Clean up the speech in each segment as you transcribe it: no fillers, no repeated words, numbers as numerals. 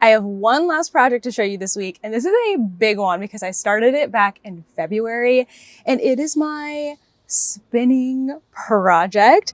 I have one last project to show you this week, and this is a big one because I started it back in February, and it is my spinning project.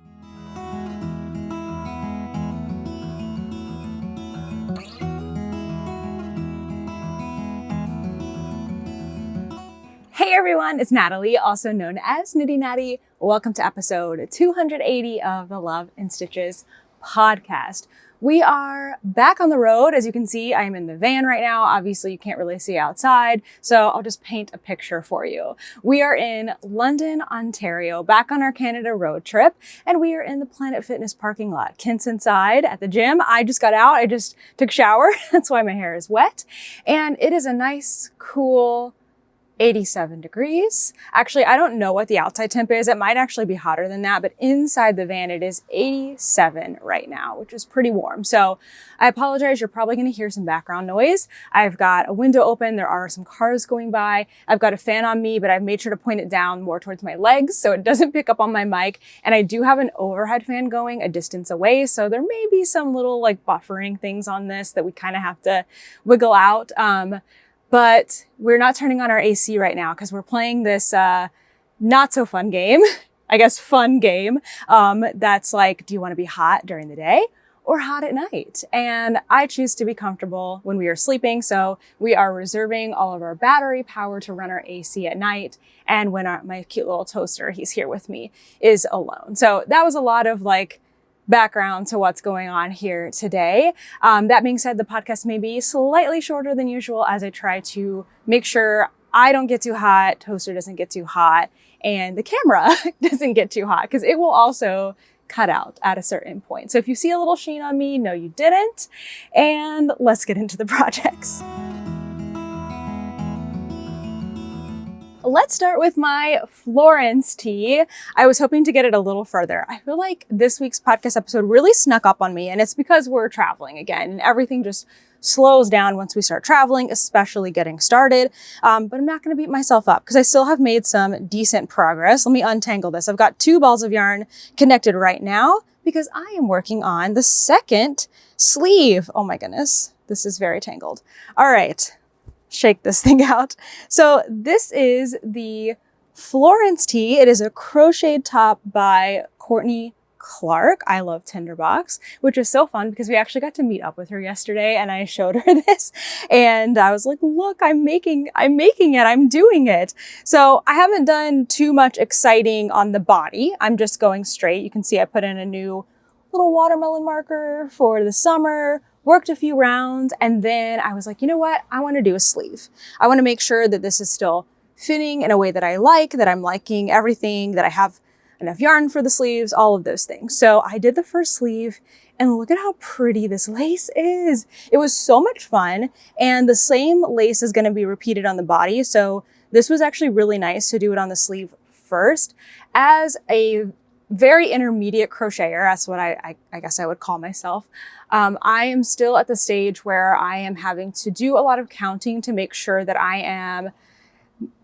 Hey everyone, it's Natalie, also known as Nitty Natty. Welcome to episode 280 of the Love and Stitches podcast. We are back on the road. As you can see, I am in the van right now. Obviously, you can't really see outside, so I'll just paint a picture for you. We are in London, Ontario, back on our Canada road trip, and we are in the Planet Fitness parking lot. Kent's inside at the gym. I just got out. I just took a shower. That's why my hair is wet. And it is a nice, cool 87 degrees. Actually, I don't know what the outside temp is. It might actually be hotter than that, but inside the van, it is 87 right now, which is pretty warm. So I apologize. You're probably going to hear some background noise. I've got a window open. There are some cars going by. I've got a fan on me, but I've made sure to point it down more towards my legs so it doesn't pick up on my mic. And I do have an overhead fan going a distance away. So there may be some little like buffering things on this that we kind of have to wiggle out. But we're not turning on our AC right now because we're playing this not so fun game, I guess fun game, that's like, do you want to be hot during the day or hot at night? And I choose to be comfortable when we are sleeping, so we are reserving all of our battery power to run our AC at night, and when my cute little toaster, he's here with me, is alone. So that was a lot of like background to what's going on here today. That being said, the podcast may be slightly shorter than usual as I try to make sure I don't get too hot, toaster doesn't get too hot, and the camera doesn't get too hot because it will also cut out at a certain point. So if you see a little sheen on me, no, you didn't. And let's get into the projects. Let's start with my Florence Tee. I was hoping to get it a little further. I feel like this week's podcast episode really snuck up on me, and it's because we're traveling again, and everything just slows down once we start traveling, especially getting started. But I'm not going to beat myself up because I still have made some decent progress. Let me untangle this. I've got 2 balls of yarn connected right now because I am working on the second sleeve. Oh my goodness, this is very tangled. All right. Shake this thing out. So this is the Florence Tee. It is a crocheted top by Courtney Clark. I love Tinderbox, which is so fun because we actually got to meet up with her yesterday and I showed her this and I was like, look, I'm making it, I'm doing it. So I haven't done too much exciting on the body. I'm just going straight. You can see I put in a new little watermelon marker for the summer, worked a few rounds, and then I was like, you know what? I want to do a sleeve. I want to make sure that this is still fitting in a way that I like, that I'm liking everything, that I have enough yarn for the sleeves, all of those things. So I did the first sleeve and look at how pretty this lace is. It was so much fun. And the same lace is going to be repeated on the body. So this was actually really nice to do it on the sleeve first. As a very intermediate crocheter, that's what I guess I would call myself. I am still at the stage where I am having to do a lot of counting to make sure that I am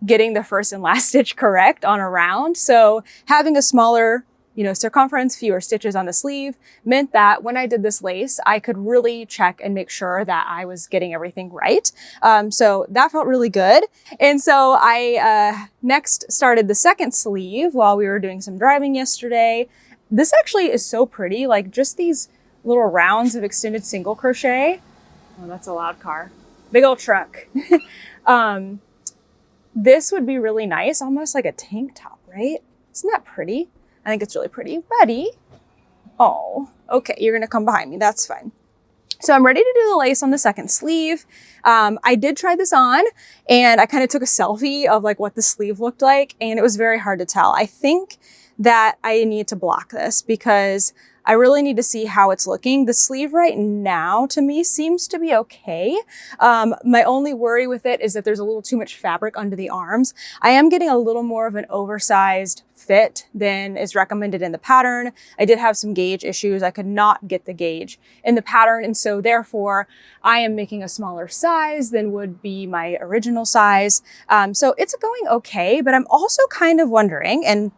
getting the first and last stitch correct on a round. So having a smaller, circumference, fewer stitches on the sleeve meant that when I did this lace, I could really check and make sure that I was getting everything right. So that felt really good. And so I next started the second sleeve while we were doing some driving yesterday. This actually is so pretty, like just these little rounds of extended single crochet. Oh, that's a loud car. Big old truck. This would be really nice, almost like a tank top, right? Isn't that pretty? I think it's really pretty. Buddy. Oh, okay. You're going to come behind me. That's fine. So I'm ready to do the lace on the second sleeve. I did try this on and I kind of took a selfie of like what the sleeve looked like and it was very hard to tell. I think that I need to block this because I really need to see how it's looking. The sleeve right now to me seems to be okay. My only worry with it is that there's a little too much fabric under the arms. I am getting a little more of an oversized fit than is recommended in the pattern. I did have some gauge issues. I could not get the gauge in the pattern. And so therefore I am making a smaller size than would be my original size. So it's going okay, but I'm also kind of wondering, and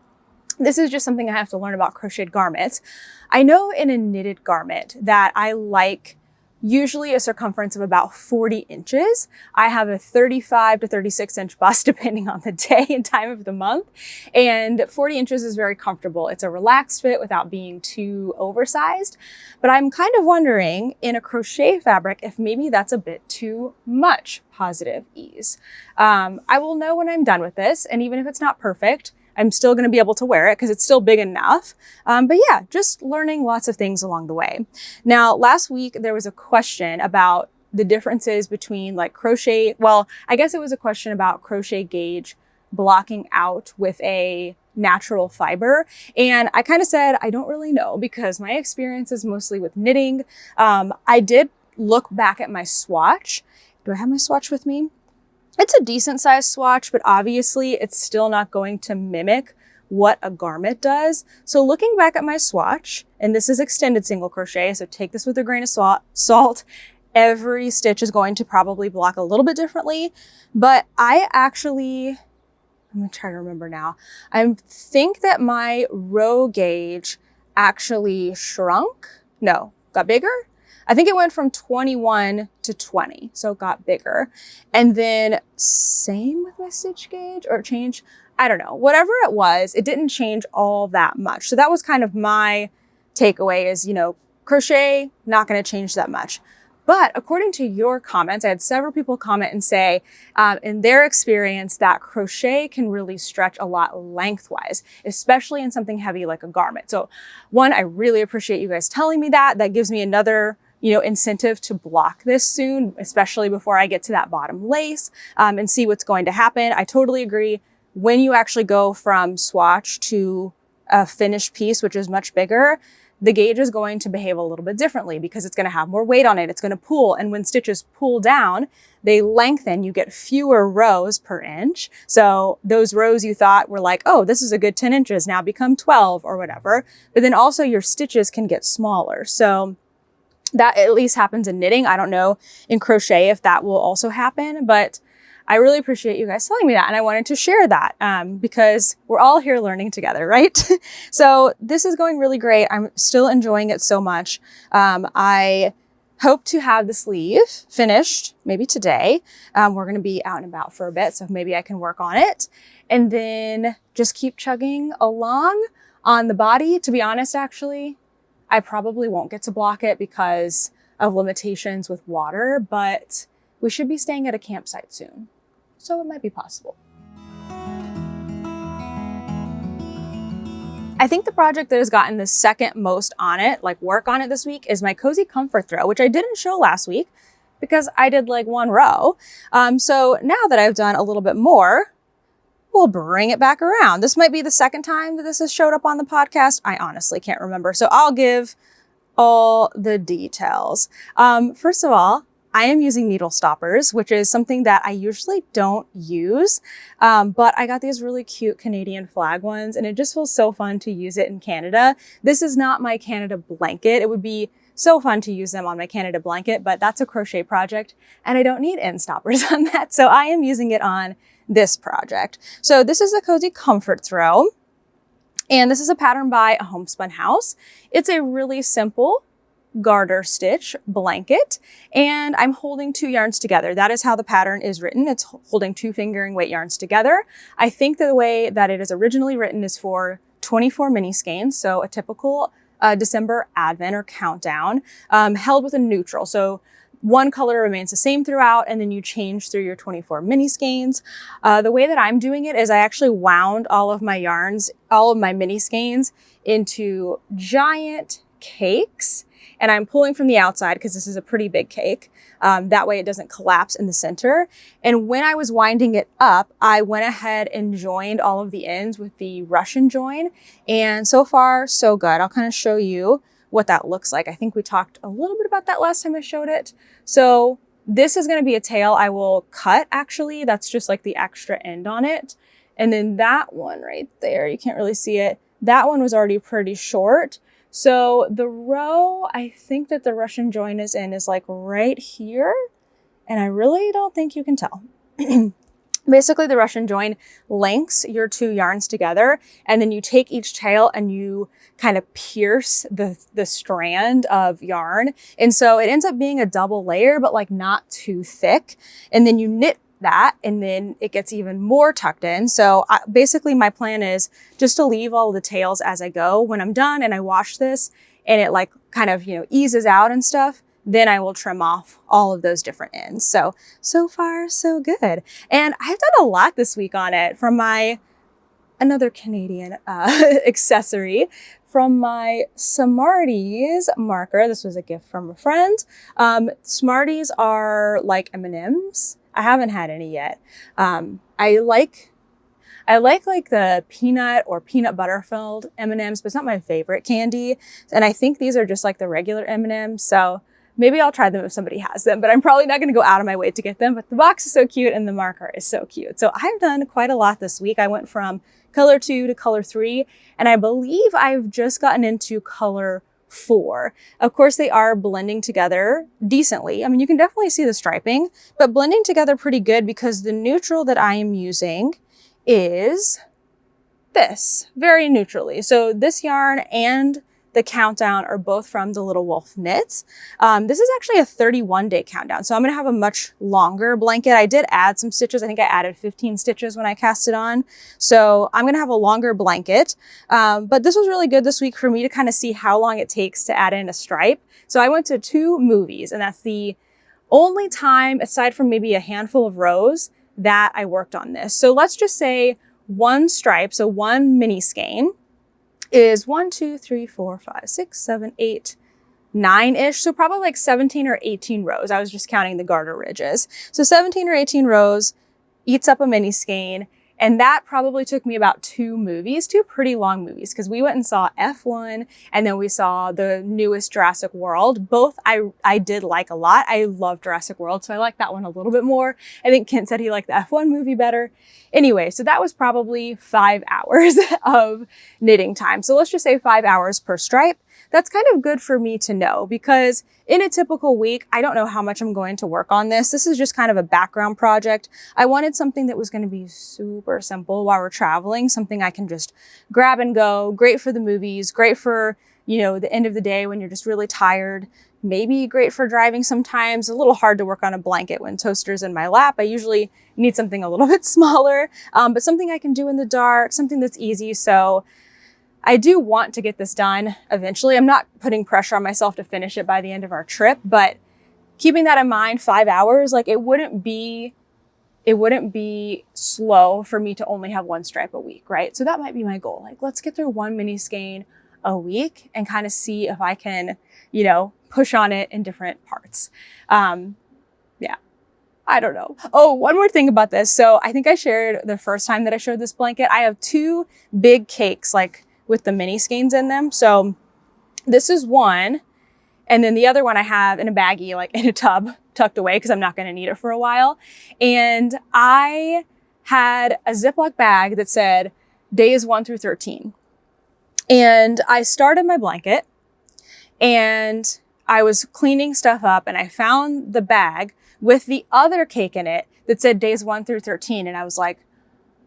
this is just something I have to learn about crocheted garments. I know in a knitted garment that I like usually a circumference of about 40 inches. I have a 35 to 36 inch bust depending on the day and time of the month. And 40 inches is very comfortable. It's a relaxed fit without being too oversized. But I'm kind of wondering in a crochet fabric if maybe that's a bit too much positive ease. I will know when I'm done with this. And even if it's not perfect, I'm still going to be able to wear it because it's still big enough. But yeah, just learning lots of things along the way. Now, last week, there was a question about the differences between like crochet. Well, I guess it was a question about crochet gauge blocking out with a natural fiber. And I kind of said, I don't really know because my experience is mostly with knitting. I did look back at my swatch. Do I have my swatch with me? It's a decent sized swatch, but obviously it's still not going to mimic what a garment does. So looking back at my swatch, and this is extended single crochet, so take this with a grain of salt. Every stitch is going to probably block a little bit differently, but I'm gonna try to remember now. I think that my row gauge actually shrunk. No, got bigger. I think it went from 21 to 20, so it got bigger. And then same with my stitch gauge or change, I don't know, whatever it was, it didn't change all that much. So that was kind of my takeaway is, crochet, not gonna change that much. But according to your comments, I had several people comment and say, in their experience, that crochet can really stretch a lot lengthwise, especially in something heavy like a garment. So one, I really appreciate you guys telling me that. That gives me another incentive to block this soon, especially before I get to that bottom lace and see what's going to happen. I totally agree. When you actually go from swatch to a finished piece, which is much bigger, the gauge is going to behave a little bit differently because it's going to have more weight on it. It's going to pull. And when stitches pull down, they lengthen. You get fewer rows per inch. So those rows you thought were like, oh, this is a good 10 inches now become 12 or whatever. But then also your stitches can get smaller. So that at least happens in knitting. I don't know in crochet if that will also happen, but I really appreciate you guys telling me that. And I wanted to share that because we're all here learning together, right? So this is going really great. I'm still enjoying it so much. I hope to have the sleeve finished maybe today. We're going to be out and about for a bit, so maybe I can work on it and then just keep chugging along on the body. To be honest, actually, I probably won't get to block it because of limitations with water, but we should be staying at a campsite soon, so it might be possible. I think the project that has gotten the second most on it, like work on it this week, is my Cozy Comfort Throw, which I didn't show last week because I did like one row. So now that I've done a little bit more, we'll bring it back around. This might be the second time that this has showed up on the podcast. I honestly can't remember. So I'll give all the details. First of all, I am using needle stoppers, which is something that I usually don't use. But I got these really cute Canadian flag ones and it just feels so fun to use it in Canada. This is not my Canada blanket. It would be so fun to use them on my Canada blanket, but that's a crochet project and I don't need end stoppers on that. So I am using it on this project. So this is the Cozy Comfort Throw. And this is a pattern by a Homespun House. It's a really simple garter stitch blanket. And I'm holding 2 yarns together. That is how the pattern is written. It's holding 2 fingering weight yarns together. I think the way that it is originally written is for 24 mini skeins. So a typical December advent or countdown, held with a neutral. So one color remains the same throughout, and then you change through your 24 mini skeins. The way that I'm doing it is I actually wound all of my yarns, all of my mini skeins into giant cakes, and I'm pulling from the outside because this is a pretty big cake. That way it doesn't collapse in the center. And when I was winding it up, I went ahead and joined all of the ends with the Russian join. And so far, so good. I'll kind of show you what that looks like. I think we talked a little bit about that last time I showed it. So this is going to be a tail I will cut actually. That's just like the extra end on it. And then that one right there, you can't really see it. That one was already pretty short. So the row I think that the Russian join is in is like right here. And I really don't think you can tell. Basically, the Russian join links your two yarns together, and then you take each tail and you kind of pierce the strand of yarn. And so it ends up being a double layer, but like not too thick. And then you knit that, and then it gets even more tucked in. So basically my plan is just to leave all the tails as I go. When I'm done and I wash this and it like kind of, eases out and stuff, then I will trim off all of those different ends. So far, so good. And I've done a lot this week on it from another Canadian accessory, from my Smarties marker. This was a gift from a friend. Smarties are like M&Ms. I haven't had any yet. I like the peanut or peanut butter filled M&Ms, but it's not my favorite candy. And I think these are just like the regular M&Ms. So maybe I'll try them if somebody has them, but I'm probably not going to go out of my way to get them. But the box is so cute and the marker is so cute. So I've done quite a lot this week. I went from color 2 to color 3, and I believe I've just gotten into color 4. Of course, they are blending together decently. I mean, you can definitely see the striping, but blending together pretty good because the neutral that I am using is this, very neutrally. So this yarn and the countdown are both from the Little Wolf Knits. This is actually a 31-day countdown, so I'm gonna have a much longer blanket. I did add some stitches. I think I added 15 stitches when I cast it on. So I'm gonna have a longer blanket. But this was really good this week for me to kind of see how long it takes to add in a stripe. So I went to 2 movies, and that's the only time, aside from maybe a handful of rows, that I worked on this. So let's just say 1 stripe, so 1 mini skein, is 1, 2, 3, 4, 5, 6, 7, 8, 9-ish. So probably like 17 or 18 rows. I was just counting the garter ridges. So 17 or 18 rows eats up a mini skein. And that probably took me about 2 movies, 2 pretty long movies, because we went and saw F1 and then we saw the newest Jurassic World. Both I did like a lot. I love Jurassic World, so I like that one a little bit more. I think Kent said he liked the F1 movie better. Anyway, so that was probably 5 hours of knitting time. So let's just say 5 hours per stripe. That's kind of good for me to know, because in a typical week, I don't know how much I'm going to work on this. This is just kind of a background project. I wanted something that was going to be super simple while we're traveling, something I can just grab and go, great for the movies, great for, the end of the day when you're just really tired, maybe great for driving sometimes. A little hard to work on a blanket when Toaster's in my lap. I usually need something a little bit smaller, but something I can do in the dark, something that's easy. So I do want to get this done eventually. I'm not putting pressure on myself to finish it by the end of our trip, but keeping that in mind, 5 hours, like it wouldn't be slow for me to only have 1 stripe a week, right? So that might be my goal. Like, let's get through 1 mini skein a week and kind of see if I can, push on it in different parts. Yeah. I don't know. Oh, one more thing about this. So I think I shared the first time that I showed this blanket, I have 2 big cakes, like with the mini skeins in them. So this is one, and then the other one I have in a baggie, like in a tub tucked away, because I'm not going to need it for a while. And I had a Ziploc bag that said days 1 through 13. And I started my blanket and I was cleaning stuff up, and I found the bag with the other cake in it that said days 1 through 13. And I was like,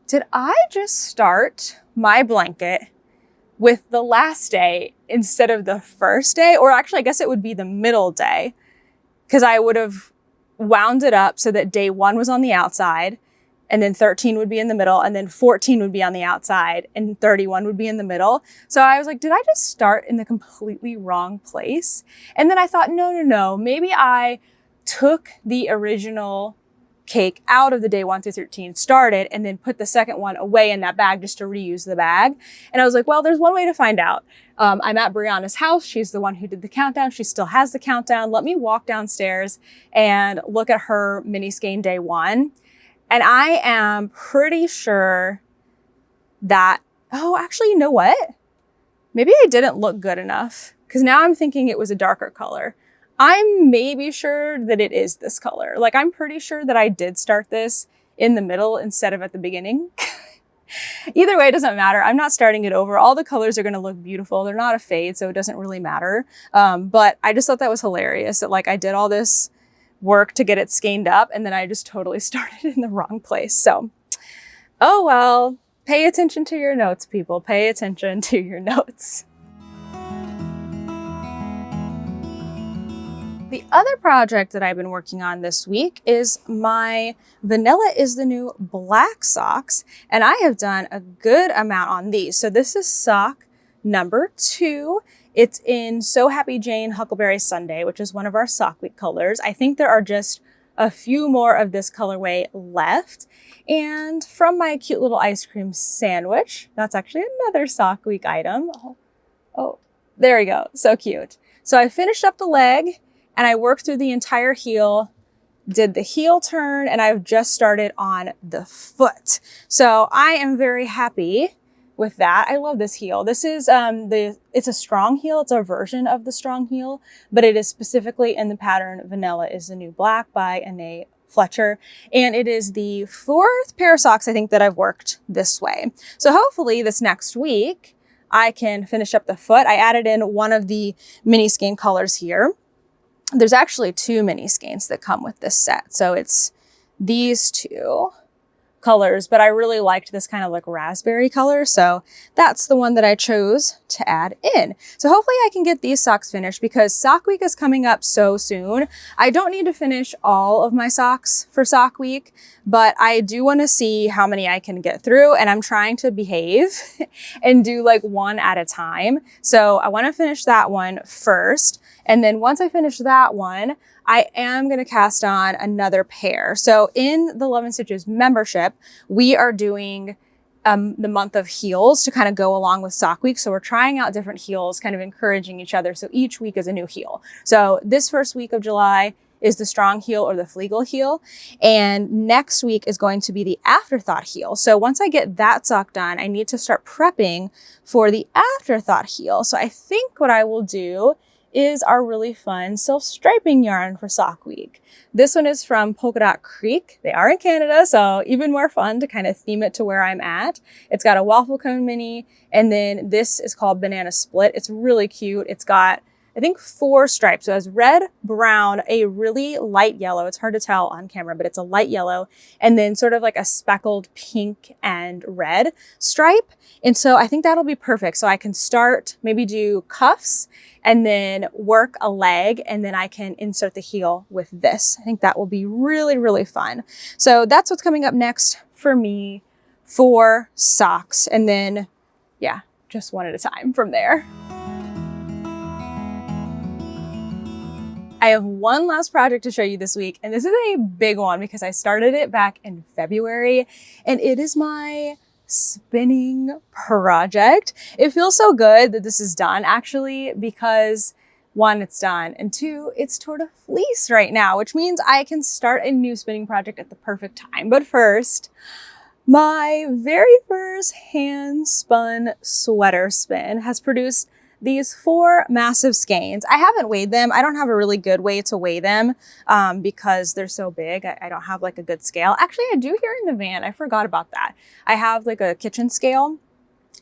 did I just start my blanket with the last day instead of the first day? Or actually, I guess it would be the middle day, because I would have wound it up so that day 1 was on the outside, and then 13 would be in the middle, and then 14 would be on the outside, and 31 would be in the middle. So I was like, did I just start in the completely wrong place? And then I thought, no, maybe I took the original cake out of the day 1 through 13, started, and then put the second one away in that bag just to reuse the bag. And I was like, well, there's one way to find out. I'm at Brianna's house. She's the one who did the countdown. She still has the countdown. Let me walk downstairs and look at her mini skein day 1. And I am pretty sure that, oh, actually, you know what? Maybe I didn't look good enough, because now I'm thinking it was a darker color. I'm maybe sure that it is this color. Like, I'm pretty sure that I did start this in the middle instead of at the beginning. Either way, it doesn't matter. I'm not starting it over. All the colors are going to look beautiful. They're not a fade, so it doesn't really matter. But I just thought that was hilarious that, like, I did all this work to get it skeined up, and then I just totally started in the wrong place. So, oh well, pay attention to your notes, people. Pay attention to your notes. The other project that I've been working on this week is my Vanilla is the New black socks, and I have done a good amount on these. So this is sock number 2. It's in So Happy Jane Huckleberry Sunday, which is one of our sock week colors. I think there are just a few more of this colorway left. And from my cute little ice cream sandwich, that's actually another sock week item. Oh, there we go. So cute. So I finished up the leg, and I worked through the entire heel, did the heel turn, and I've just started on the foot. So I am very happy with that. I love this heel. This is it's a strong heel. It's a version of the strong heel, but it is specifically in the pattern Vanilla is the New Black by Anne Fletcher. And it is the 4th pair of socks I think that I've worked this way. So hopefully this next week I can finish up the foot. I added in one of the mini skein colors here. There's actually 2 mini skeins that come with this set. So it's these 2 colors, but I really liked this kind of like raspberry color. So that's the one that I chose to add in. So hopefully I can get these socks finished because sock week is coming up so soon. I don't need to finish all of my socks for sock week, but I do want to see how many I can get through, and I'm trying to behave and do like one at a time. So I want to finish that one first. And then once I finish that one, I am going to cast on another pair. So in the Love and Stitches membership, we are doing the month of heels to kind of go along with sock week. So we're trying out different heels, kind of encouraging each other. So each week is a new heel. So this first week of July is the strong heel or the Fleegle heel. And next week is going to be the Afterthought heel. So once I get that sock done, I need to start prepping for the Afterthought heel. So I think what I will do is our really fun self-striping yarn for sock week. This one is from Polka Dot Creek. They are in Canada, so even more fun to kind of theme it to where I'm at. It's got a waffle cone mini, and then this is called Banana Split. It's really cute. It's got, I think, 4 stripes. So it has red, brown, a really light yellow. It's hard to tell on camera, but it's a light yellow, and then sort of like a speckled pink and red stripe. And so I think that'll be perfect. So I can start, maybe do cuffs, and then work a leg, and then I can insert the heel with this. I think that will be really, really fun. So that's what's coming up next for me for socks. And then, yeah, just one at a time from there. I have one last project to show you this week, and this is a big one because I started it back in February, and it is my spinning project. It feels so good that this is done, actually, because 1, it's done, and 2, it's toward a fleece right now, which means I can start a new spinning project at the perfect time. But first, my very first hand spun sweater spin has produced these 4 massive skeins. I haven't weighed them. I don't have a really good way to weigh them because they're so big. I don't have like a good scale. Actually, I do here in the van. I forgot about that. I have like a kitchen scale.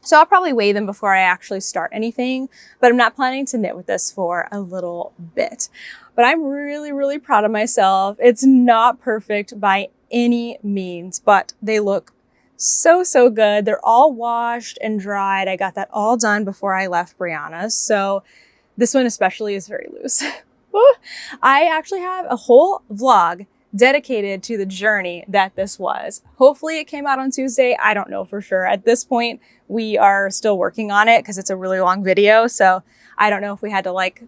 So I'll probably weigh them before I actually start anything, but I'm not planning to knit with this for a little bit. But I'm really, really proud of myself. It's not perfect by any means, but they look so, so good. They're all washed and dried. I got that all done before I left Brianna's. So this one especially is very loose. I actually have a whole vlog dedicated to the journey that this was. Hopefully it came out on Tuesday. I don't know for sure. At this point, we are still working on it because it's a really long video. So I don't know if we had to like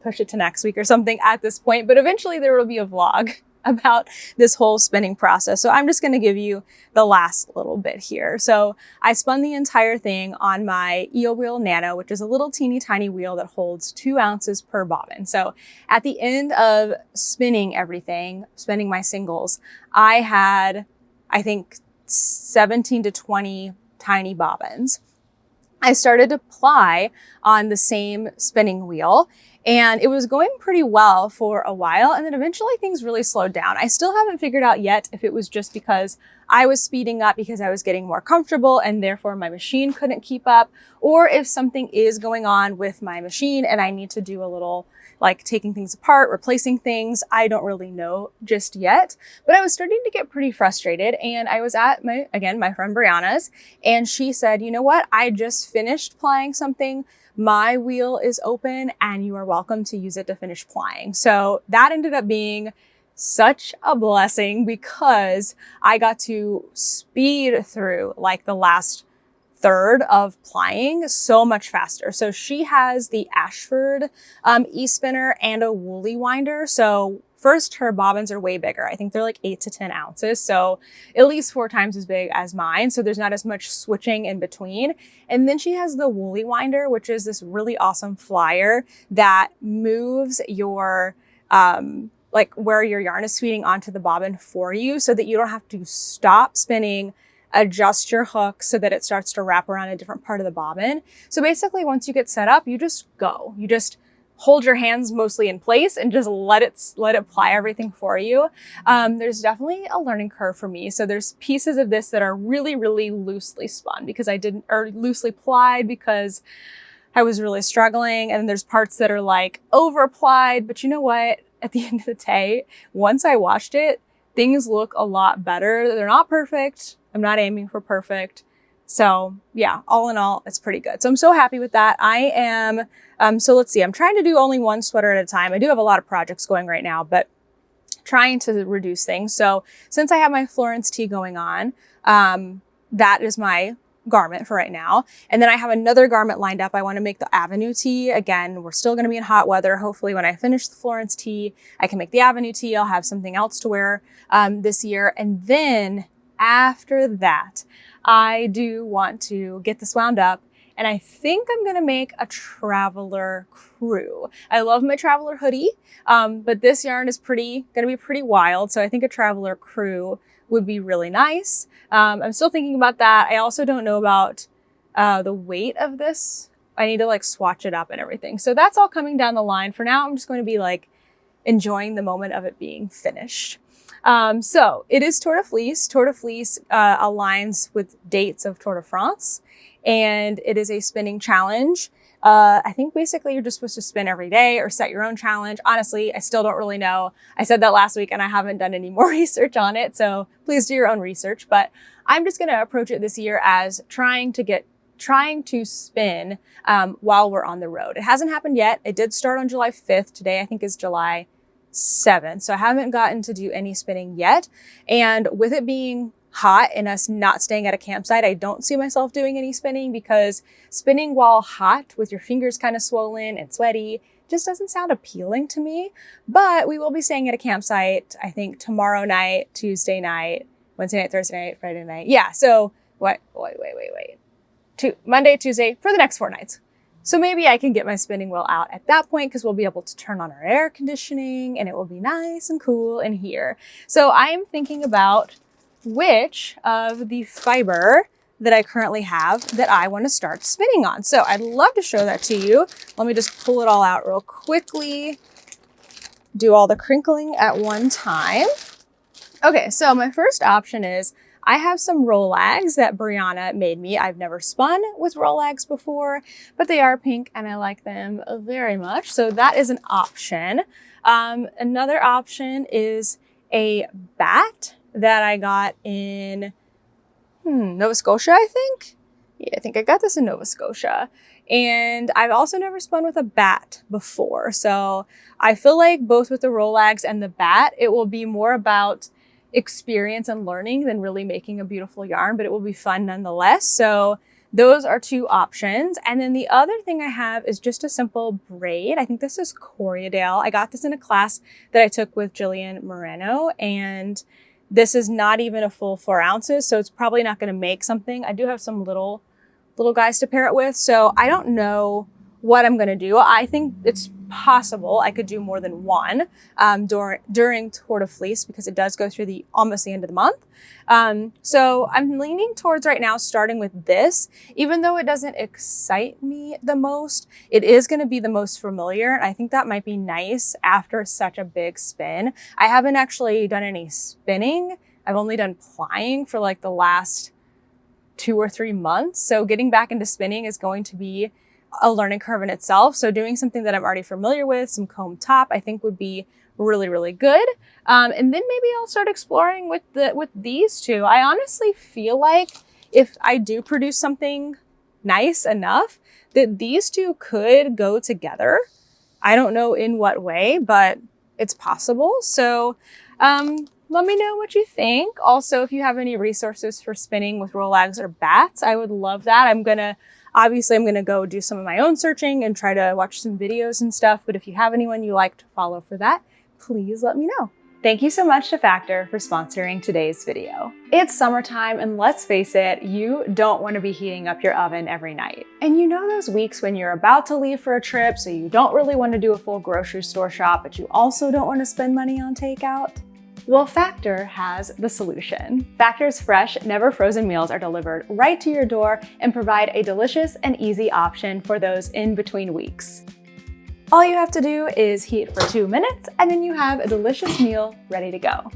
push it to next week or something at this point, but eventually there will be a vlog about this whole spinning process. So I'm just going to give you the last little bit here. So I spun the entire thing on my Eel Wheel Nano, which is a little teeny tiny wheel that holds 2 ounces per bobbin. So at the end of spinning everything, spinning my singles, I had, I think, 17 to 20 tiny bobbins. I started to ply on the same spinning wheel, and it was going pretty well for a while, and then eventually things really slowed down. I still haven't figured out yet if it was just because I was speeding up because I was getting more comfortable and therefore my machine couldn't keep up, or if something is going on with my machine and I need to do a little like taking things apart, replacing things. I don't really know just yet, but I was starting to get pretty frustrated. And I was at my friend Brianna's, and she said, you know what? I just finished plying something. My wheel is open and you are welcome to use it to finish plying. So that ended up being such a blessing because I got to speed through like the last third of plying so much faster. So she has the Ashford e-spinner and a woolly winder. So first, her bobbins are way bigger. I think they're like 8 to 10 ounces. So at least 4 times as big as mine. So there's not as much switching in between. And then she has the woolly winder, which is this really awesome flyer that moves your, like where your yarn is feeding onto the bobbin for you so that you don't have to stop spinning, adjust your hook so that it starts to wrap around a different part of the bobbin. So basically, once you get set up, you just go. You just hold your hands mostly in place and just let it ply everything for you. There's definitely a learning curve for me. So there's pieces of this that are really, really loosely spun because or loosely plied because I was really struggling. And there's parts that are like over applied, but you know what? At the end of the day, once I washed it, things look a lot better. They're not perfect. I'm not aiming for perfect. So yeah, all in all, it's pretty good. So I'm so happy with that. I am, so let's see, I'm trying to do only one sweater at a time. I do have a lot of projects going right now, but trying to reduce things. So since I have my Florence Tee going on, that is my garment for right now. And then I have another garment lined up. I want to make the Avenue Tee. Again, we're still going to be in hot weather. Hopefully when I finish the Florence Tee, I can make the Avenue Tee. I'll have something else to wear this year. And then after that, I do want to get this wound up. And I think I'm going to make a traveler crew. I love my traveler hoodie, but this yarn is going to be pretty wild. So I think a traveler crew would be really nice. I'm still thinking about that. I also don't know about the weight of this. I need to like swatch it up and everything. So that's all coming down the line. For now, I'm just going to be like enjoying the moment of it being finished. So it is Tour de Fleece. Tour de Fleece aligns with dates of Tour de France, and it is a spinning challenge. I think basically you're just supposed to spin every day or set your own challenge. Honestly, I still don't really know. I said that last week and I haven't done any more research on it. So please do your own research, but I'm just going to approach it this year as trying to spin, while we're on the road. It hasn't happened yet. It did start on July 5th. Today, I think is July 7th. So I haven't gotten to do any spinning yet. And with it being hot and us not staying at a campsite, I don't see myself doing any spinning because spinning while hot with your fingers kind of swollen and sweaty just doesn't sound appealing to me. But we will be staying at a campsite, I think tomorrow night, Tuesday night, Wednesday night, Thursday night, Friday night. Yeah. So wait. Monday, Tuesday for the next 4 nights. So maybe I can get my spinning wheel out at that point because we'll be able to turn on our air conditioning and it will be nice and cool in here. So I am thinking about which of the fiber that I currently have that I want to start spinning on. So I'd love to show that to you. Let me just pull it all out real quickly. Do all the crinkling at one time. Okay, so my first option is I have some Rollags that Brianna made me. I've never spun with Rollags before, but they are pink and I like them very much. So that is an option. Another option is a bat that I got in Nova Scotia, I think. Yeah, I think I got this in Nova Scotia. And I've also never spun with a bat before. So I feel like both with the Rollags and the bat, it will be more about experience and learning than really making a beautiful yarn, but it will be fun nonetheless. So those are 2 options. And then the other thing I have is just a simple braid. I think this is Corriedale. I got this in a class that I took with Jillian Moreno, and this is not even a full 4 ounces. So it's probably not going to make something. I do have some little guys to pair it with. So I don't know what I'm going to do. I think it's possible I could do more than one during Tour de Fleece because it does go through almost the end of the month. So I'm leaning towards right now starting with this. Even though it doesn't excite me the most, it is going to be the most familiar. And I think that might be nice after such a big spin. I haven't actually done any spinning. I've only done plying for like the last 2 or 3 months. So getting back into spinning is going to be a learning curve in itself. So doing something that I'm already familiar with, some comb top, I think would be really, really good. And then maybe I'll start exploring with these two. I honestly feel like if I do produce something nice enough, that these two could go together. I don't know in what way, but it's possible. So let me know what you think. Also, if you have any resources for spinning with Rollags or bats, I would love that. Obviously, I'm gonna go do some of my own searching and try to watch some videos and stuff. But if you have anyone you like to follow for that, please let me know. Thank you so much to Factor for sponsoring today's video. It's summertime, and let's face it, you don't want to be heating up your oven every night. And you know those weeks when you're about to leave for a trip, so you don't really want to do a full grocery store shop, but you also don't want to spend money on takeout? Well, Factor has the solution. Factor's fresh, never frozen meals are delivered right to your door and provide a delicious and easy option for those in between weeks. All you have to do is heat for 2 minutes, and then you have a delicious meal ready to go.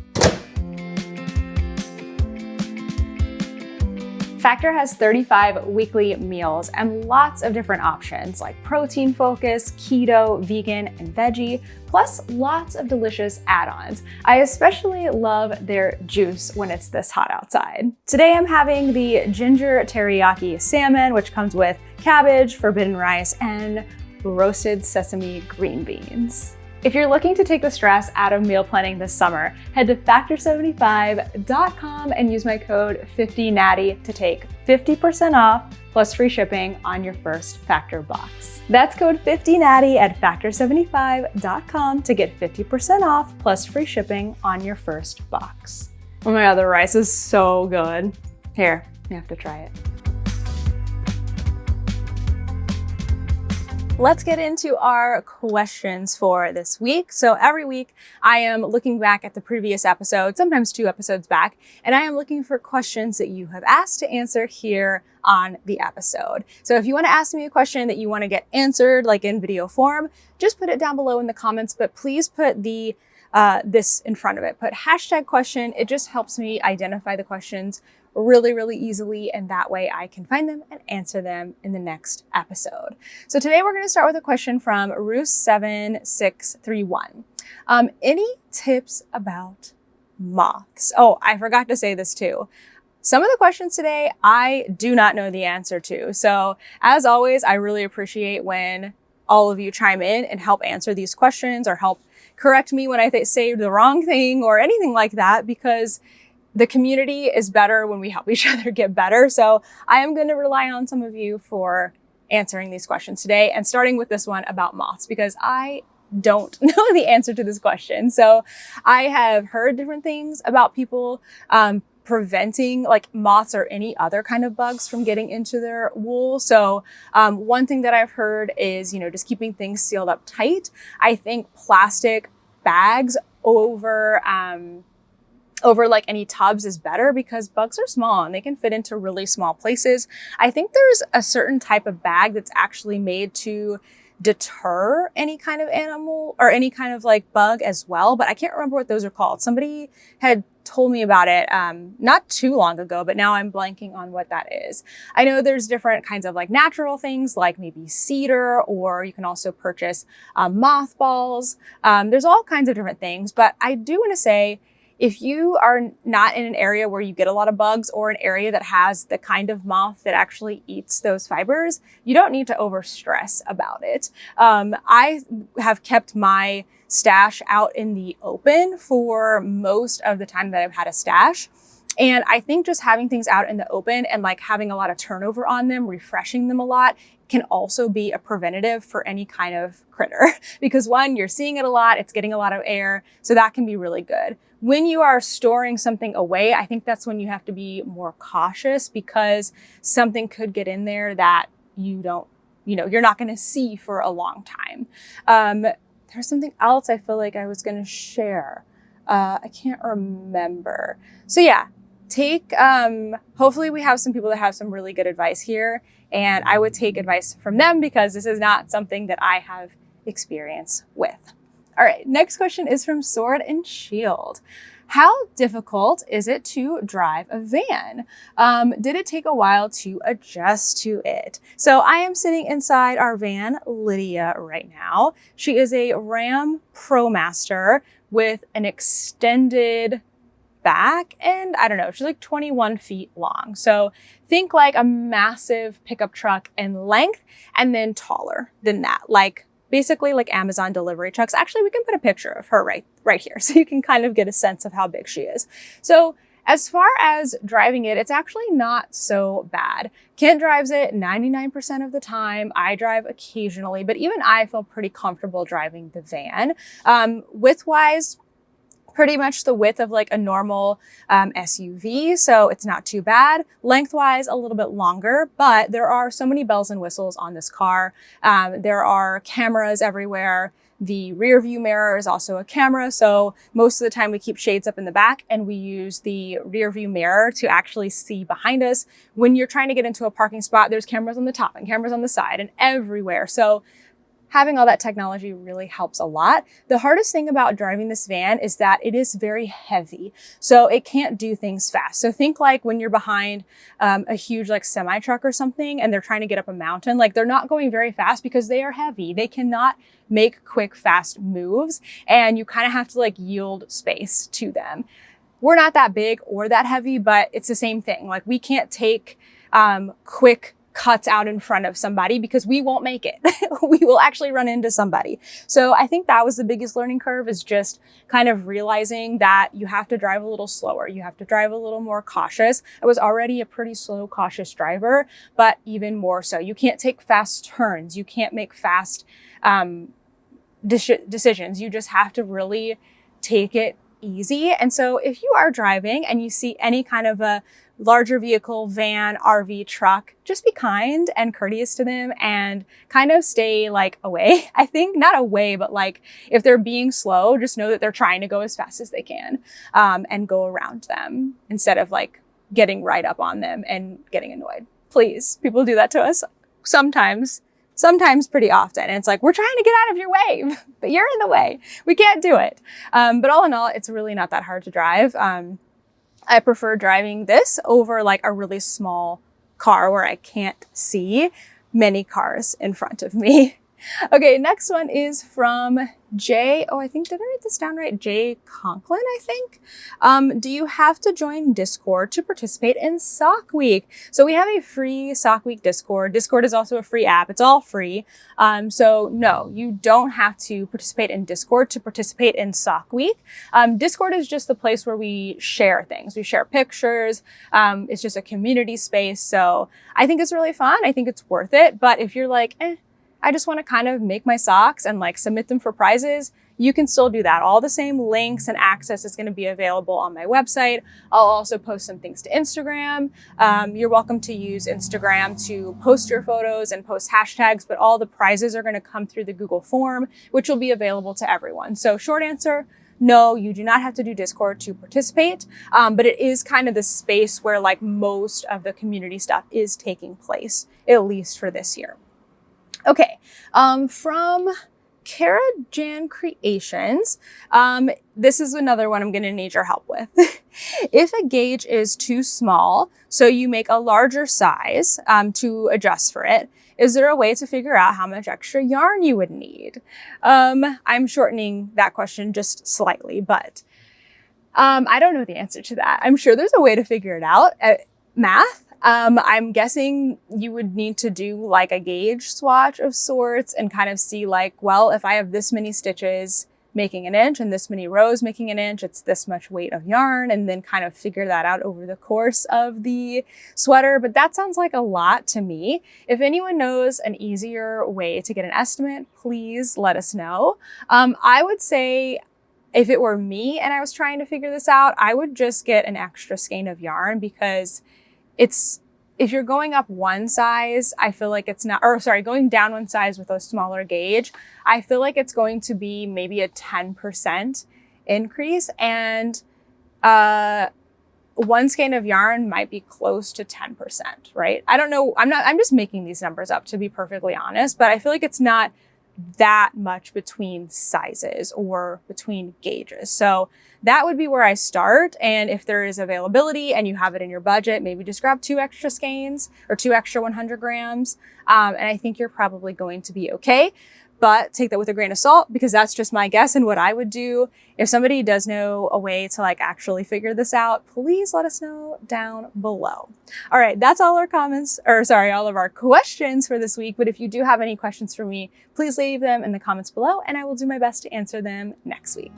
Factor has 35 weekly meals and lots of different options like protein focus, keto, vegan, and veggie, plus lots of delicious add-ons. I especially love their juice when it's this hot outside. Today I'm having the ginger teriyaki salmon, which comes with cabbage, forbidden rice, and roasted sesame green beans. If you're looking to take the stress out of meal planning this summer, head to factor75.com and use my code 50natty to take 50% off plus free shipping on your first Factor box. That's code 50natty at factor75.com to get 50% off plus free shipping on your first box. Oh my God, the rice is so good. Here, you have to try it. Let's get into our questions for this week. So every week I am looking back at the previous episode, sometimes 2 episodes back, and I am looking for questions that you have asked to answer here on the episode. So if you want to ask me a question that you want to get answered like in video form, just put it down below in the comments, but please put this in front of it. Put #question. It just helps me identify the questions really, really easily, and that way I can find them and answer them in the next episode. So today we're going to start with a question from Roos7631. Any tips about moths? Oh, I forgot to say this too. Some of the questions today I do not know the answer to. So as always, I really appreciate when all of you chime in and help answer these questions or help correct me when I say the wrong thing or anything like that, because the community is better when we help each other get better. So I am going to rely on some of you for answering these questions today, and starting with this one about moths, because I don't know the answer to this question. So I have heard different things about people preventing like moths or any other kind of bugs from getting into their wool. So one thing that I've heard is, just keeping things sealed up tight. I think plastic bags over like any tubs is better, because bugs are small and they can fit into really small places. I think there's a certain type of bag that's actually made to deter any kind of animal or any kind of like bug as well, but I can't remember what those are called. Somebody had told me about it not too long ago, but now I'm blanking on what that is. I know there's different kinds of like natural things like maybe cedar, or you can also purchase mothballs. There's all kinds of different things, but I do want to say, if you are not in an area where you get a lot of bugs, or an area that has the kind of moth that actually eats those fibers, you don't need to overstress about it. I have kept my stash out in the open for most of the time that I've had a stash. And I think just having things out in the open and like having a lot of turnover on them, refreshing them a lot, can also be a preventative for any kind of critter. Because one, you're seeing it a lot, it's getting a lot of air, so that can be really good. When you are storing something away, I think that's when you have to be more cautious, because something could get in there that you're not going to see for a long time. There's something else I feel like I was going to share. I can't remember. So yeah, hopefully we have some people that have some really good advice here, and I would take advice from them, because this is not something that I have experience with. All right, next question is from Sword and Shield. How difficult is it to drive a van? Did it take a while to adjust to it? So I am sitting inside our van, Lydia, right now. She is a Ram ProMaster with an extended back, and I don't know, she's like 21 feet long. So think like a massive pickup truck in length and then taller than that, like basically like Amazon delivery trucks. Actually, we can put a picture of her right here so you can kind of get a sense of how big she is. So as far as driving it, it's actually not so bad. Kent drives it 99% of the time. I drive occasionally, but even I feel pretty comfortable driving the van. Width-wise, pretty much the width of like a normal SUV, so it's not too bad. Lengthwise, a little bit longer, but there are so many bells and whistles on this car. There are cameras everywhere. The rear view mirror is also a camera, so most of the time we keep shades up in the back and we use the rear view mirror to actually see behind us. When you're trying to get into a parking spot, there's cameras on the top and cameras on the side and everywhere. So having all that technology really helps a lot. The hardest thing about driving this van is that it is very heavy, so it can't do things fast. So think like when you're behind a huge like semi truck or something and they're trying to get up a mountain, like they're not going very fast because they are heavy. They cannot make quick, fast moves, and you kind of have to like yield space to them. We're not that big or that heavy, but it's the same thing. Like we can't take quick cuts out in front of somebody because we won't make it. We will actually run into somebody. So I think that was the biggest learning curve, is just kind of realizing that you have to drive a little slower. You have to drive a little more cautious. I was already a pretty slow, cautious driver, but even more so. You can't take fast turns. You can't make fast decisions. You just have to really take it easy. And so if you are driving and you see any kind of a larger vehicle, van, RV, truck, just be kind and courteous to them and kind of stay like away. I think not away, but like if they're being slow, just know that they're trying to go as fast as they can and go around them instead of like getting right up on them and getting annoyed. Please, people do that to us sometimes pretty often. And it's like, we're trying to get out of your way, but you're in the way. We can't do it. But all in all, it's really not that hard to drive. I prefer driving this over like a really small car where I can't see many cars in front of me. Okay, next one is from Jay. Oh, I think, did I write this down right? Jay Conklin, I think. Do you have to join Discord to participate in Sock Week? So we have a free Sock Week Discord. Discord is also a free app. It's all free. So no, you don't have to participate in Discord to participate in Sock Week. Discord is just the place where we share things. We share pictures. It's just a community space. So I think it's really fun. I think it's worth it. But if you're like, I just want to kind of make my socks and like submit them for prizes, you can still do that. All the same links and access is going to be available on my website. I'll also post some things to Instagram. You're welcome to use Instagram to post your photos and post hashtags, but all the prizes are going to come through the Google form, which will be available to everyone. So short answer, no, you do not have to do Discord to participate, but it is kind of the space where like most of the community stuff is taking place, at least for this year. Okay, from Kara Jan Creations, this is another one I'm going to need your help with. If a gauge is too small, so you make a larger size to adjust for it, is there a way to figure out how much extra yarn you would need? I'm shortening that question just slightly, but I don't know the answer to that. I'm sure there's a way to figure it out. Math. I'm guessing you would need to do like a gauge swatch of sorts and kind of see like, well, if I have this many stitches making an inch and this many rows making an inch, it's this much weight of yarn, and then kind of figure that out over the course of the sweater. But that sounds like a lot to me. If anyone knows an easier way to get an estimate, please let us know. I would say if it were me and I was trying to figure this out, I would just get an extra skein of yarn, because if you're going up one size, I feel like it's not, or sorry, going down one size with a smaller gauge, I feel like it's going to be maybe a 10% increase, and one skein of yarn might be close to 10%, right? I don't know. I'm just making these numbers up, to be perfectly honest, but I feel like it's not that much between sizes or between gauges. So that would be where I start. And if there is availability and you have it in your budget, maybe just grab 2 extra skeins or 2 extra 100 grams. And I think you're probably going to be okay. But take that with a grain of salt, because that's just my guess and what I would do. If somebody does know a way to like actually figure this out, please let us know down below. All right, that's all our all of our questions for this week. But if you do have any questions for me, please leave them in the comments below and I will do my best to answer them next week.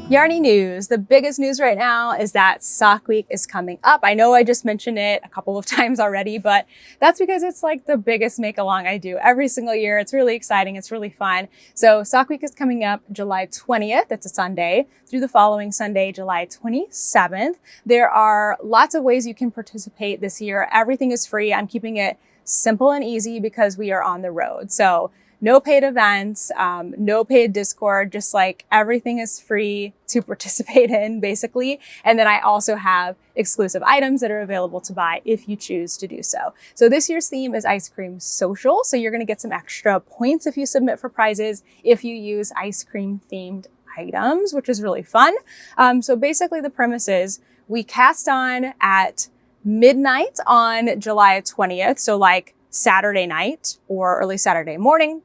Yarny news. The biggest news right now is that Sock Week is coming up. I know I just mentioned it a couple of times already, but that's because it's like the biggest make along I do every single year. It's really exciting. It's really fun. So Sock Week is coming up July 20th. It's a Sunday through the following Sunday, July 27th. There are lots of ways you can participate this year. Everything is free. I'm keeping it simple and easy because we are on the road. So no paid events, no paid Discord, just like everything is free to participate in basically. And then I also have exclusive items that are available to buy if you choose to do so. So this year's theme is Ice Cream Social. So you're gonna get some extra points if you submit for prizes, if you use ice cream themed items, which is really fun. So basically the premise is we cast on at midnight on July 20th. So like Saturday night or early Saturday morning.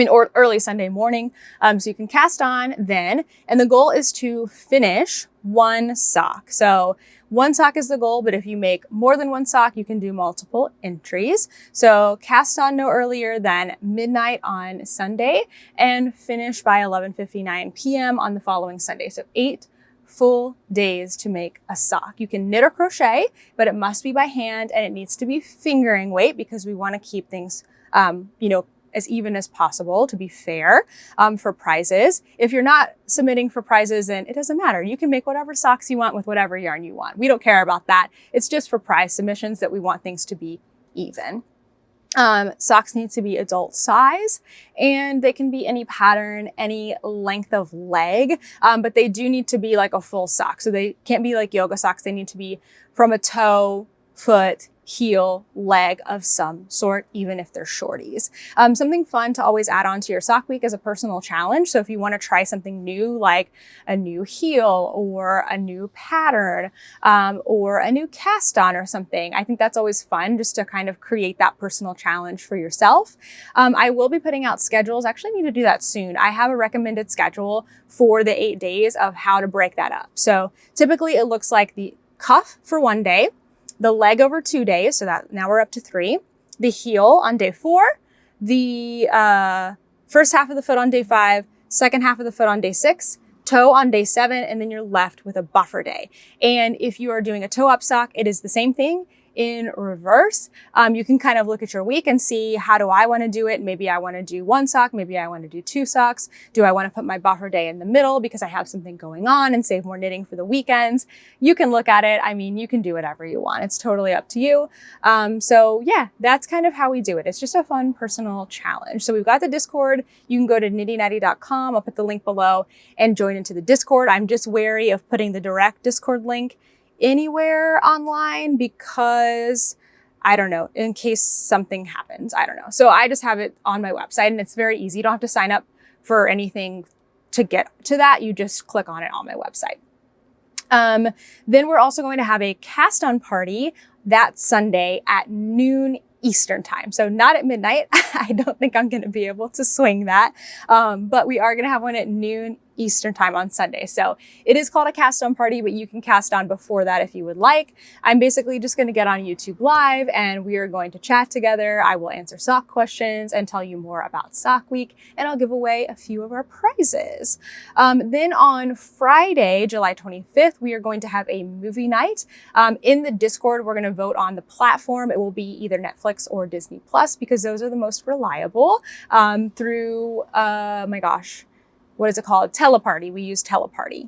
Or early Sunday morning. So you can cast on then. And the goal is to finish 1 sock. So 1 sock is the goal, but if you make more than 1 sock, you can do multiple entries. So cast on no earlier than midnight on Sunday and finish by 11:59 p.m. on the following Sunday. So 8 full days to make a sock. You can knit or crochet, but it must be by hand and it needs to be fingering weight because we want to keep things, as even as possible to be fair for prizes. If you're not submitting for prizes, then it doesn't matter. You can make whatever socks you want with whatever yarn you want. We don't care about that. It's just for prize submissions that we want things to be even. Socks need to be adult size and they can be any pattern, any length of leg, but they do need to be like a full sock. So they can't be like yoga socks. They need to be from a toe, foot, heel, leg of some sort, even if they're shorties. Something fun to always add on to your sock week is a personal challenge. So if you want to try something new, like a new heel or a new pattern, or a new cast on or something, I think that's always fun just to kind of create that personal challenge for yourself. I will be putting out schedules. I actually need to do that soon. I have a recommended schedule for the 8 days of how to break that up. So typically it looks like the cuff for 1 day, the leg over 2 days, so that now we're up to 3. The heel on day 4, the first half of the foot on day 5, second half of the foot on day 6, toe on day 7, and then you're left with a buffer day. And if you are doing a toe up sock, it is the same thing in reverse. You can kind of look at your week and see, how do I want to do it? Maybe I want to do 1 sock. Maybe I want to do 2 socks. Do I want to put my buffer day in the middle because I have something going on and save more knitting for the weekends? You can look at it. You can do whatever you want. It's totally up to you. So yeah, that's kind of how we do it. It's just a fun personal challenge. So we've got the Discord. You can go to nittynatty.com. I'll put the link below and join into the Discord. I'm just wary of putting the direct Discord link anywhere online because I don't know, in case something happens, I don't know. So I just have it on my website and it's very easy. You don't have to sign up for anything to get to that. You just click on it on my website. Then we're also going to have a cast on party that Sunday at noon Eastern time. So not at midnight. I don't think I'm going to be able to swing that. But we are going to have one at noon Eastern time on Sunday. So it is called a cast on party, but you can cast on before that if you would like. I'm basically just going to get on YouTube Live and we are going to chat together. I will answer sock questions and tell you more about Sock Week, and I'll give away a few of our prizes. Then on Friday, July 25th, we are going to have a movie night. In the Discord, we're going to vote on the platform. It will be either Netflix or Disney Plus because those are the most reliable through, my gosh, what is it called? Teleparty. We use Teleparty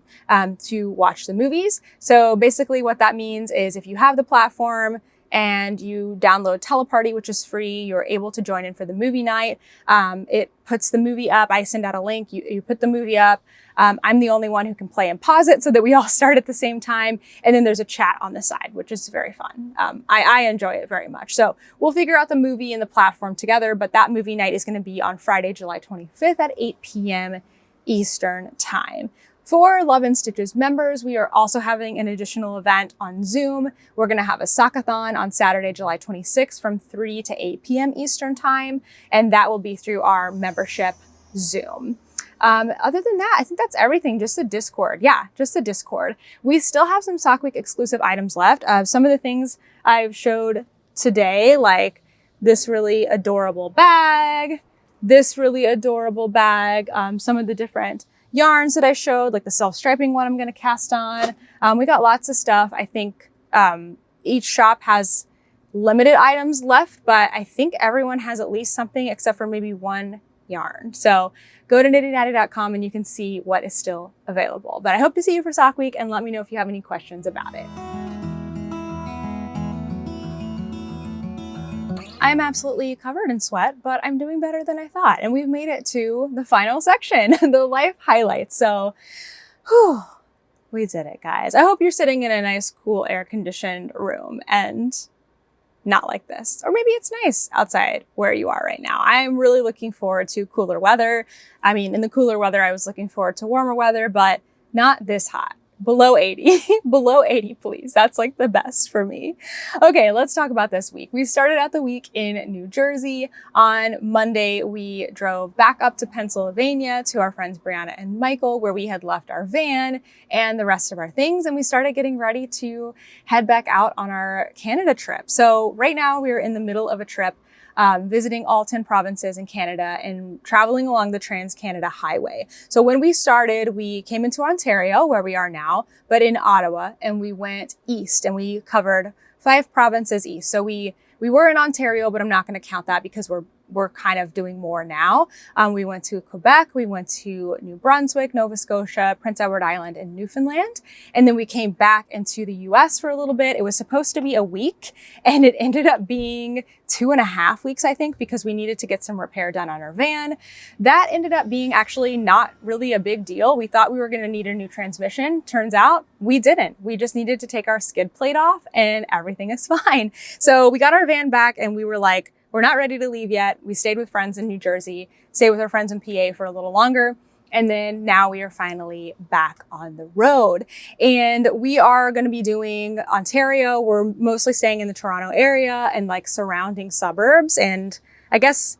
to watch the movies. So basically what that means is if you have the platform, and you download Teleparty, which is free. You're able to join in for the movie night. It puts the movie up. I send out a link. You put the movie up. I'm the only one who can play and pause it so that we all start at the same time. And then there's a chat on the side, which is very fun. I enjoy it very much. So we'll figure out the movie and the platform together, but that movie night is going to be on Friday, July 25th at 8 p.m. Eastern time. For Love and Stitches members, we are also having an additional event on Zoom. We're going to have a sockathon on Saturday, July 26th from 3 to 8 p.m. Eastern time, and that will be through our membership Zoom. Other than that, I think that's everything. Just the Discord. Yeah, just the Discord. We still have some Sock Week exclusive items left. Some of the things I've showed today, like this really adorable bag, some of the different yarns that I showed, like the self-striping one I'm going to cast on. We got lots of stuff. I think each shop has limited items left, but I think everyone has at least something except for maybe one yarn. So go to knittydatty.com and you can see what is still available. But I hope to see you for Sock Week, and let me know if you have any questions about it. I'm absolutely covered in sweat, but I'm doing better than I thought. And we've made it to the final section, the life highlights. So, whew, we did it, guys. I hope you're sitting in a nice, cool, air-conditioned room and not like this. Or maybe it's nice outside where you are right now. I'm really looking forward to cooler weather. I mean, in the cooler weather, I was looking forward to warmer weather, but not this hot. Below 80, below 80, please. That's like the best for me. Okay, let's talk about this week. We started out the week in New Jersey. On Monday, we drove back up to Pennsylvania to our friends Brianna and Michael, where we had left our van and the rest of our things. And we started getting ready to head back out on our Canada trip. So right now we're in the middle of a trip, visiting all 10 provinces in Canada and traveling along the Trans-Canada Highway. So when we started, we came into Ontario, where we are now, but in Ottawa, and we went east and we covered 5 provinces east. So we were in Ontario, but I'm not going to count that because we're kind of doing more now. We went to Quebec, we went to New Brunswick, Nova Scotia, Prince Edward Island, and Newfoundland. And then we came back into the US for a little bit. It was supposed to be a week, and it ended up being 2.5 weeks, I think, because we needed to get some repair done on our van. That ended up being actually not really a big deal. We thought we were going to need a new transmission. Turns out we didn't. We just needed to take our skid plate off and everything is fine. So we got our van back and we were like, we're not ready to leave yet. We stayed with friends in New Jersey, stayed with our friends in PA for a little longer. And then now we are finally back on the road. And we are going to be doing Ontario. We're mostly staying in the Toronto area and like surrounding suburbs. And I guess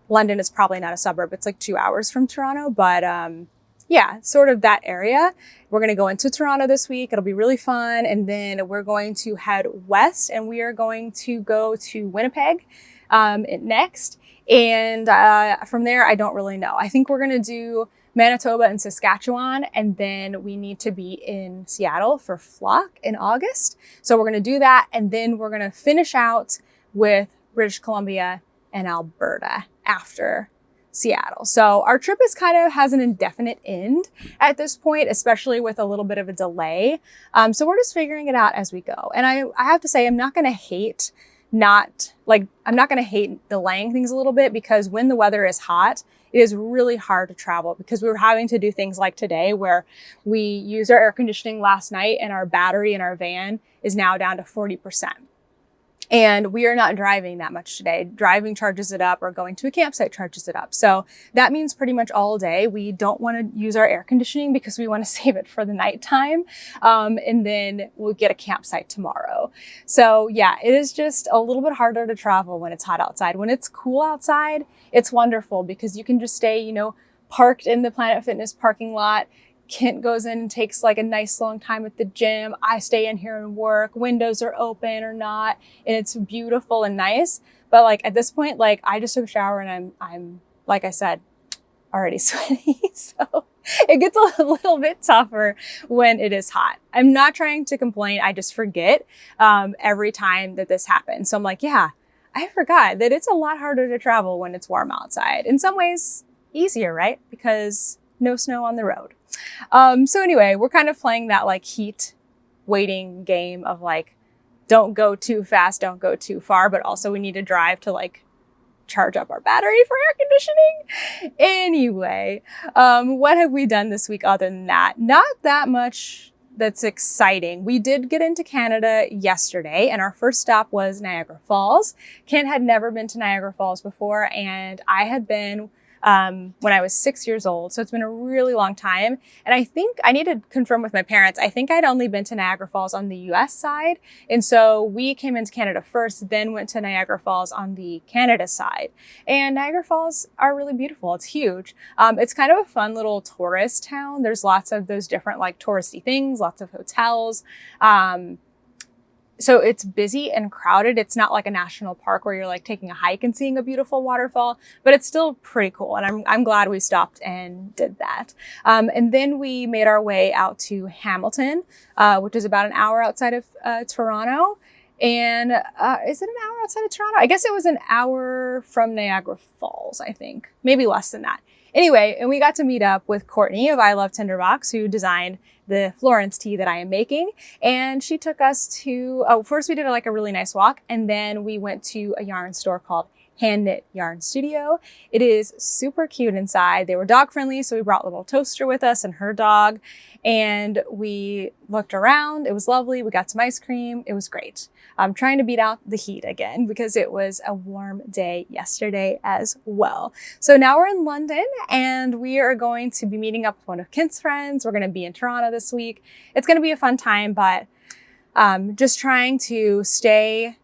London is probably not a suburb. It's like 2 hours from Toronto, but yeah, sort of that area. We're going to go into Toronto this week. It'll be really fun. And then we're going to head west and we are going to go to Winnipeg next. And from there, I don't really know. I think we're going to do Manitoba and Saskatchewan, and then we need to be in Seattle for Flock in August. So we're going to do that, and then we're going to finish out with British Columbia and Alberta after Seattle. So our trip is kind of has an indefinite end at this point, especially with a little bit of a delay. So we're just figuring it out as we go. And I have to say, I'm not going to hate delaying things a little bit, because when the weather is hot, it is really hard to travel, because we were having to do things like today where we used our air conditioning last night and our battery in our van is now down to 40%. And we are not driving that much today. Driving charges it up, or going to a campsite charges it up. So that means pretty much all day we don't want to use our air conditioning because we want to save it for the nighttime. And then we'll get a campsite tomorrow. So yeah, it is just a little bit harder to travel when it's hot outside. When it's cool outside, it's wonderful because you can just stay, parked in the Planet Fitness parking lot. Kent goes in and takes like a nice long time at the gym. I stay in here and work. Windows are open or not, and it's beautiful and nice. But like at this point, like I just took a shower and I'm like I said, already sweaty. So it gets a little bit tougher when it is hot. I'm not trying to complain. I just forget every time that this happens. So I'm like, yeah, I forgot that it's a lot harder to travel when it's warm outside. In some ways, easier, right? Because no snow on the road. So anyway, we're kind of playing that like heat waiting game of like, don't go too fast, don't go too far, but also we need to drive to like charge up our battery for air conditioning. Anyway, what have we done this week other than that? Not that much that's exciting. We did get into Canada yesterday, and our first stop was Niagara Falls. Ken had never been to Niagara Falls before, and I had been when I was 6 years old. So it's been a really long time. And I think I need to confirm with my parents. I think I'd only been to Niagara Falls on the US side. And so we came into Canada first, then went to Niagara Falls on the Canada side. And Niagara Falls are really beautiful. It's huge. It's kind of a fun little tourist town. There's lots of those different like touristy things, lots of hotels. So it's busy and crowded. It's not like a national park where you're like taking a hike and seeing a beautiful waterfall, but it's still pretty cool. And I'm glad we stopped and did that. And then we made our way out to Hamilton, which is about an hour outside of Toronto. And is it an hour outside of Toronto? I guess it was an hour from Niagara Falls, I think. Maybe less than that. Anyway, and we got to meet up with Courtney of I Love Tinderbox, who designed the Florence Tee that I am making. And she took us to, first we did like a really nice walk, and then we went to a yarn store called Hand Knit Yarn Studio. It is super cute inside. They were dog friendly, so we brought little Toaster with us and her dog, and we looked around. It was lovely. We got some ice cream. It was great. I'm trying to beat out the heat again because it was a warm day yesterday as well. So now we're in London, and we are going to be meeting up with one of Kent's friends. We're going to be in Toronto this week. It's going to be a fun time, but just trying to stay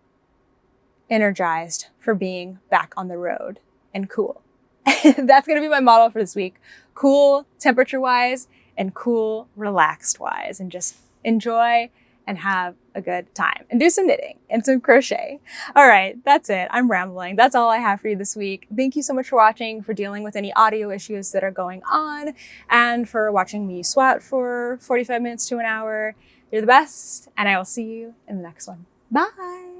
energized for being back on the road and cool. That's going to be my motto for this week. Cool temperature-wise and cool relaxed-wise, and just enjoy and have a good time and do some knitting and some crochet. All right, that's it. I'm rambling. That's all I have for you this week. Thank you so much for watching, for dealing with any audio issues that are going on, and for watching me swat for 45 minutes to an hour. You're the best, and I will see you in the next one. Bye.